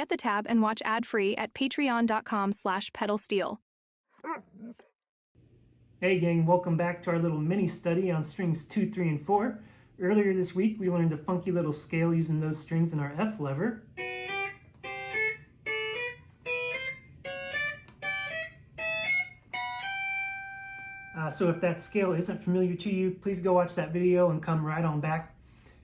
Forget the tab and watch ad-free at patreon.com/pedalsteel. Hey gang, welcome back to our little mini study on strings 2, 3, and 4. Earlier this week we learned a funky little scale using those strings in our F lever. So if that scale isn't familiar to you, please go watch that video and come right on back.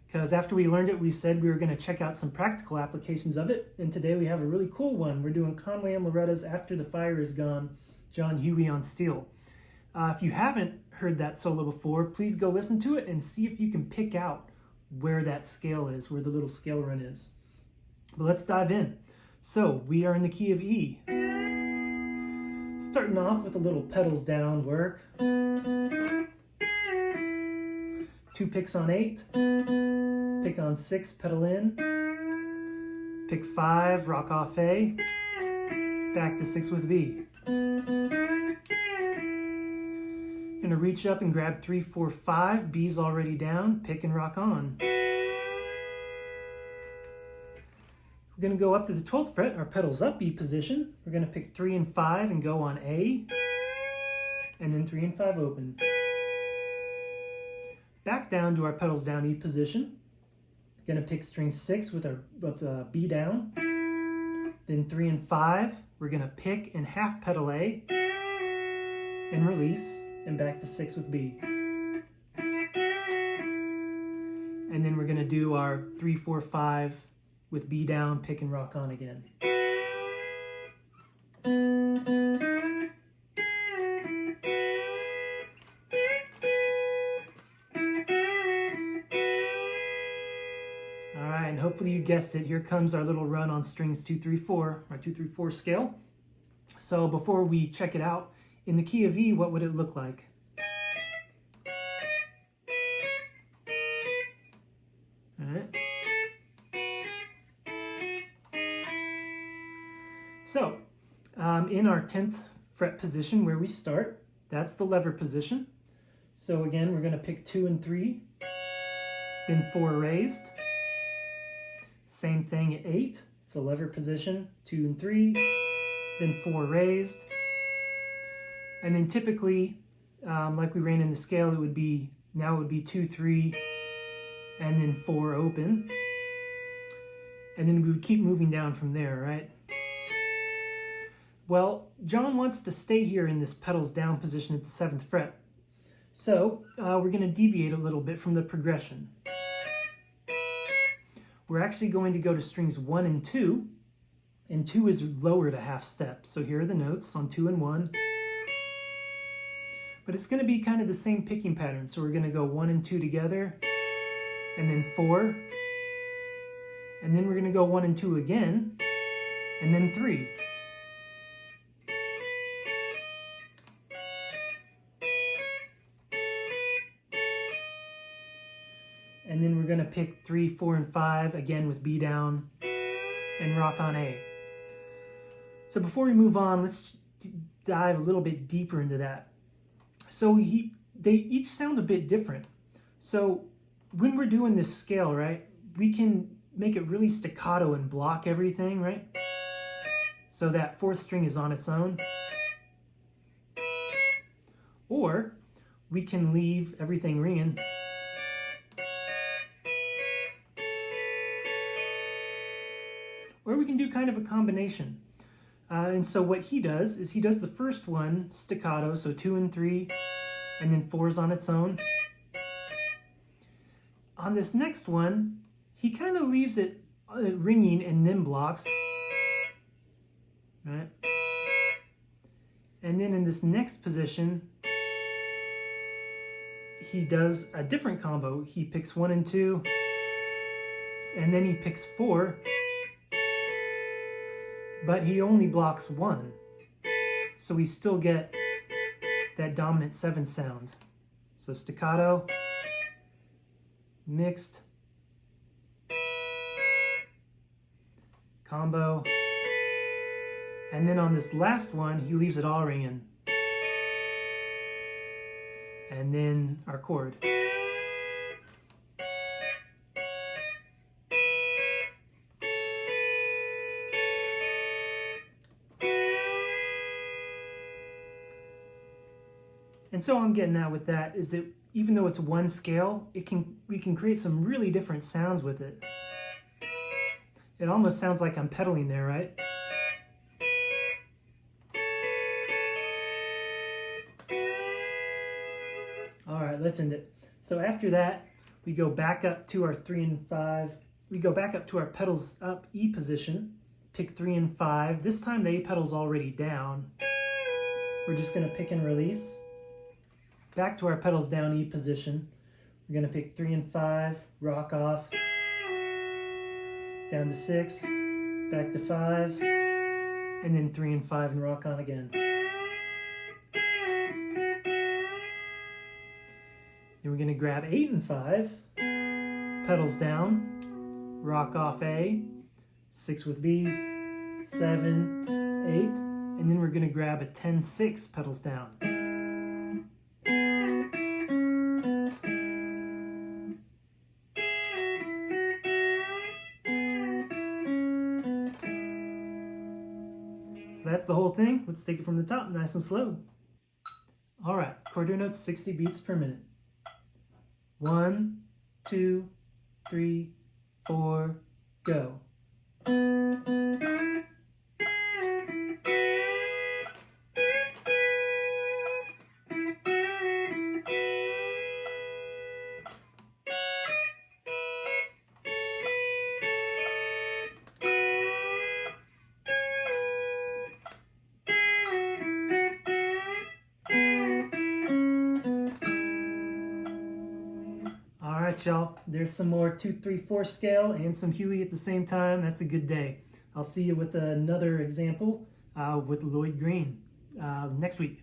Because after we learned it, we said we were going to check out some practical applications of it. And today we have a really cool one. We're doing Conway and Loretta's After the Fire Is Gone, John Hughey on steel. If you haven't heard that solo before, please go listen to it and see if you can pick out where that scale is, where the little scale run is. But let's dive in. So we are in the key of E. Starting off with a little pedals down work. 2 picks on 8, pick on 6, pedal in, pick 5, rock off A, back to 6 with B. Gonna reach up and grab 3, 4, 5, B's already down, pick and rock on. We're gonna go up to the 12th fret, our pedals up B position. We're gonna pick 3 and 5 and go on A, and then 3 and 5 open. Back down to our pedals down E position. Gonna pick string 6 with the B down. Then 3 and 5, we're gonna pick and half pedal A, and release, and back to 6 with B. And then we're gonna do our 3, 4, 5 with B down, pick and rock on again. Alright, and hopefully you guessed it, here comes our little run on strings 2, 3, 4, our 2, 3, 4 scale. So before we check it out, in the key of E, what would it look like? Alright. So, in our 10th fret position where we start, that's the lever position. So again, we're going to pick 2 and 3, then 4 raised. Same thing at 8, it's a lever position, 2 and 3, then 4 raised. And then typically, like we ran in the scale, it would be 2, 3, and then 4 open. And then we would keep moving down from there, right? Well, John wants to stay here in this pedals down position at the 7th fret. So we're going to deviate a little bit from the progression. We're actually going to go to strings 1 and 2, and 2 is lowered a half step. So here are the notes on 2 and 1. But it's going to be kind of the same picking pattern. So we're going to go 1 and 2 together, and then 4. And then we're going to go 1 and 2 again, and then 3. And then we're going to pick 3, 4, and 5, again with B down, and rock on A. So before we move on, let's dive a little bit deeper into that. So they each sound a bit different. So when we're doing this scale, right, we can make it really staccato and block everything, right? So that 4th string is on its own. Or we can leave everything ringing. Or we can do kind of a combination. And so what he does is he does the first one staccato, so 2 and 3, and then 4 is on its own. On this next one, he kind of leaves it ringing and then blocks. Right? And then in this next position, he does a different combo. He picks 1 and 2, and then he picks 4, but he only blocks 1. So we still get that dominant 7 sound. So staccato, mixed, combo, and then on this last one, he leaves it all ringing. And then our chord. And so I'm getting at with that is that even though it's one scale, we can create some really different sounds with it. It almost sounds like I'm pedaling there, right? All right, let's end it. So after that, we go back up to our 3 and 5. We go back up to our pedals up E position, pick 3 and 5. This time the A pedal's already down. We're just gonna pick and release. Back to our pedals down E position. We're gonna pick 3 and 5, rock off, down to 6, back to 5, and then 3 and 5 and rock on again. Then we're gonna grab 8 and 5, pedals down, rock off A, 6 with B, 7, 8, and then we're gonna grab a 10-6, pedals down. So that's the whole thing. Let's take it from the top, nice and slow. All right, quarter notes, 60 beats per minute. 1, 2, 3, 4, go. All right, y'all, there's some more 2, 3, 4 scale and some Hughey at the same time. That's a good day. I'll see you with another example with Lloyd Green next week.